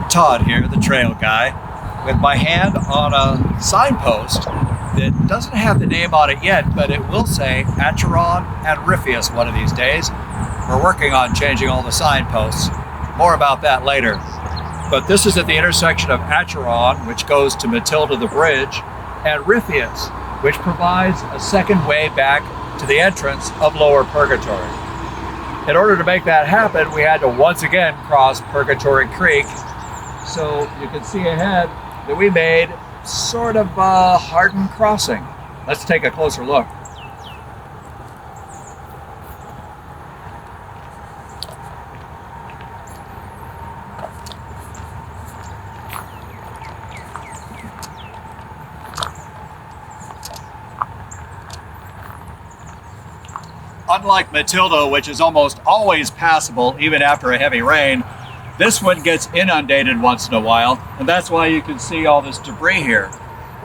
Todd here, the trail guy, with my hand on a signpost that doesn't have the name on it yet, but it will say Acheron and Ripheus one of these days. We're working on changing all the signposts. More about that later. But this is at the intersection of Acheron, which goes to Matilda the Bridge, and Ripheus, which provides a second way back to the entrance of Lower Purgatory. In order to make that happen, we had to once again cross Purgatory Creek. So you can see ahead that we made sort of a hardened crossing. Let's take a closer look. Unlike Matilda, which is almost always passable even after a heavy rain, this one gets inundated once in a while, and that's why you can see all this debris here.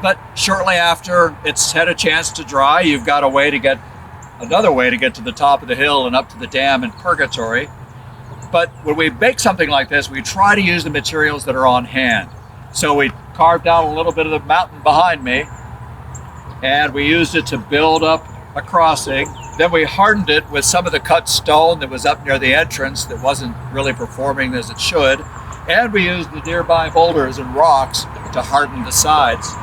But shortly after it's had a chance to dry, you've got another way to get to the top of the hill and up to the dam in Purgatory. But when we make something like this, we try to use the materials that are on hand. So we carved out a little bit of the mountain behind me, and we used it to build up a crossing. Then we hardened it with some of the cut stone that was up near the entrance that wasn't really performing as it should. And we used the nearby boulders and rocks to harden the sides.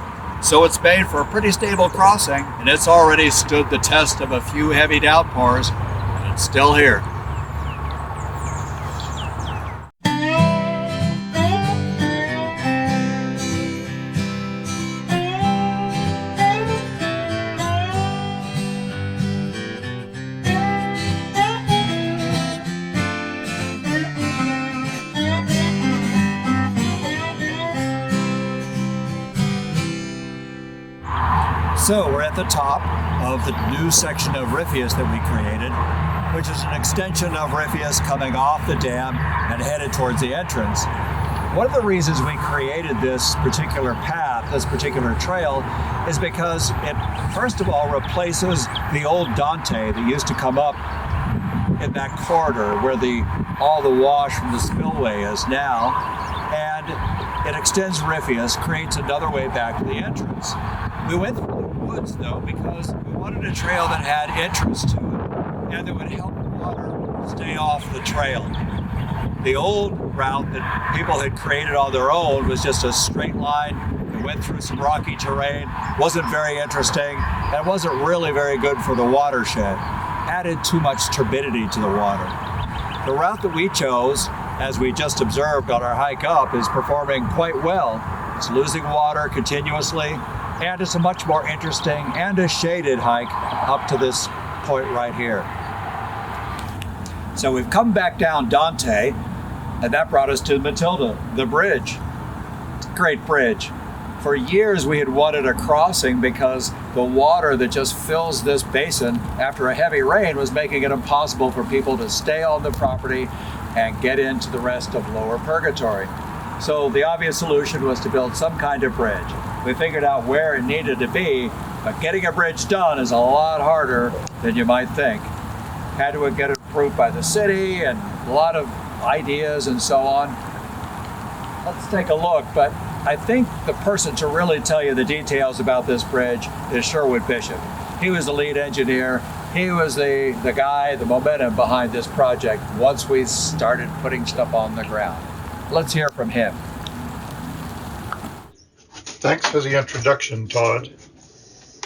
So it's made for a pretty stable crossing, and it's already stood the test of a few heavy downpours, and it's still here. So we're at the top of the new section of Ripheus that we created, which is an extension of Ripheus coming off the dam and headed towards the entrance. One of the reasons we created this particular path, this particular trail, is because it, first of all, replaces the old Dante that used to come up in that corridor where all the wash from the spillway is now, and it extends Ripheus, creates another way back to the entrance. We went through the woods, though, because we wanted a trail that had entrance to it and that would help the water stay off the trail. The old route that people had created on their own was just a straight line that went through some rocky terrain, wasn't very interesting, and wasn't really very good for the watershed. Added too much turbidity to the water. The route that we chose, as we just observed on our hike up, is performing quite well. It's losing water continuously, and it's a much more interesting and a shaded hike up to this point right here. So we've come back down Dante, and that brought us to Matilda, the bridge. It's a great bridge. For years we had wanted a crossing because the water that just fills this basin after a heavy rain was making it impossible for people to stay on the property and get into the rest of Lower Purgatory. So the obvious solution was to build some kind of bridge. We figured out where it needed to be, but getting a bridge done is a lot harder than you might think. Had to get it approved by the city and a lot of ideas and so on. Let's take a look, but I think the person to really tell you the details about this bridge is Sherwood Bishop. He was the lead engineer. He was the guy, the momentum behind this project once we started putting stuff on the ground. Let's hear from him. Thanks for the introduction, Todd.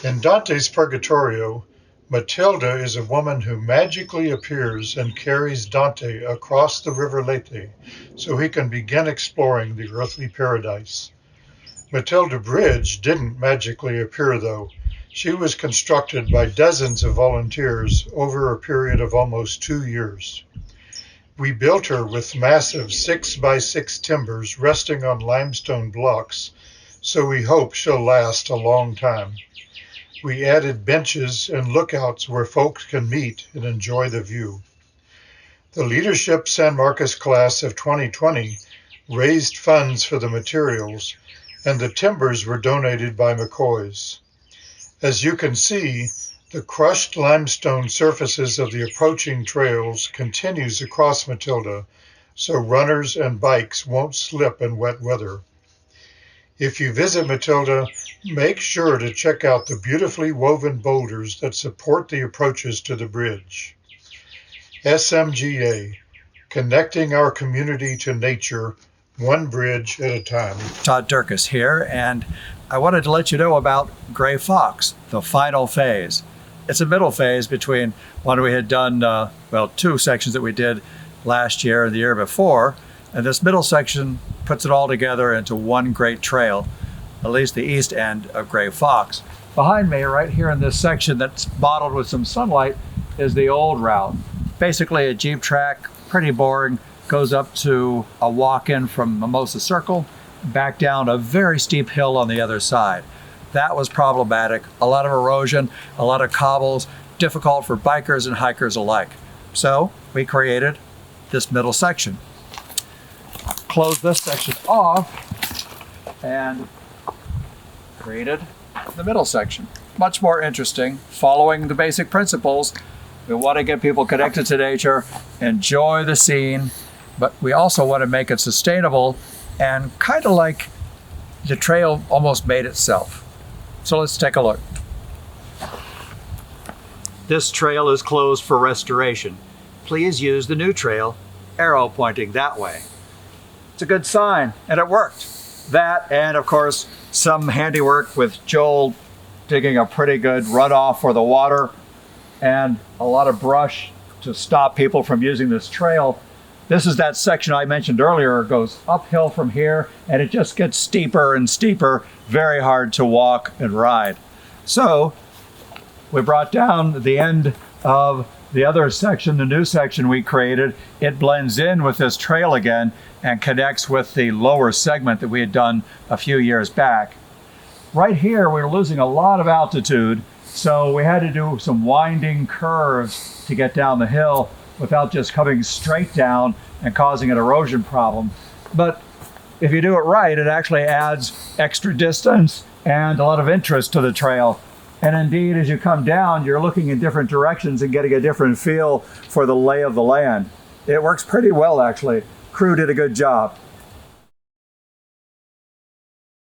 In Dante's Purgatorio, Matilda is a woman who magically appears and carries Dante across the river Lethe so he can begin exploring the earthly paradise. Matilda Bridge didn't magically appear, though. She was constructed by dozens of volunteers over a period of almost 2 years. We built her with massive 6x6 timbers resting on limestone blocks, so we hope she'll last a long time. We added benches and lookouts where folks can meet and enjoy the view. The Leadership San Marcos class of 2020 raised funds for the materials, and the timbers were donated by McCoy's. As you can see, the crushed limestone surfaces of the approaching trails continues across Matilda, so runners and bikes won't slip in wet weather. If you visit Matilda, make sure to check out the beautifully woven boulders that support the approaches to the bridge. SMGA, connecting our community to nature, one bridge at a time. Todd Durkis here, and I wanted to let you know about Gray Fox, the final phase. It's a middle phase between one we had done, two sections that we did last year and the year before, and this middle section puts it all together into one great trail, at least the east end of Gray Fox. Behind me, right here in this section that's mottled with some sunlight, is the old route. Basically a Jeep track, pretty boring, goes up to a walk-in from Mimosa Circle, back down a very steep hill on the other side. That was problematic. A lot of erosion, a lot of cobbles, difficult for bikers and hikers alike. So we created this middle section. Closed this section off and created the middle section. Much more interesting, following the basic principles. We want to get people connected to nature, enjoy the scene, but we also want to make it sustainable and kind of like the trail almost made itself. So let's take a look. This trail is closed for restoration. Please use the new trail, arrow pointing that way. It's a good sign, and it worked. That, and of course, some handiwork with Joel digging a pretty good runoff for the water, and a lot of brush to stop people from using this trail. This is that section I mentioned earlier. It goes uphill from here, and it just gets steeper and steeper, very hard to walk and ride. So we brought down the end of the other section, the new section we created. It blends in with this trail again and connects with the lower segment that we had done a few years back. Right here, we were losing a lot of altitude, so we had to do some winding curves to get down the hill without just coming straight down and causing an erosion problem. But if you do it right, it actually adds extra distance and a lot of interest to the trail. And indeed, as you come down, you're looking in different directions and getting a different feel for the lay of the land. It works pretty well, actually. Crew did a good job.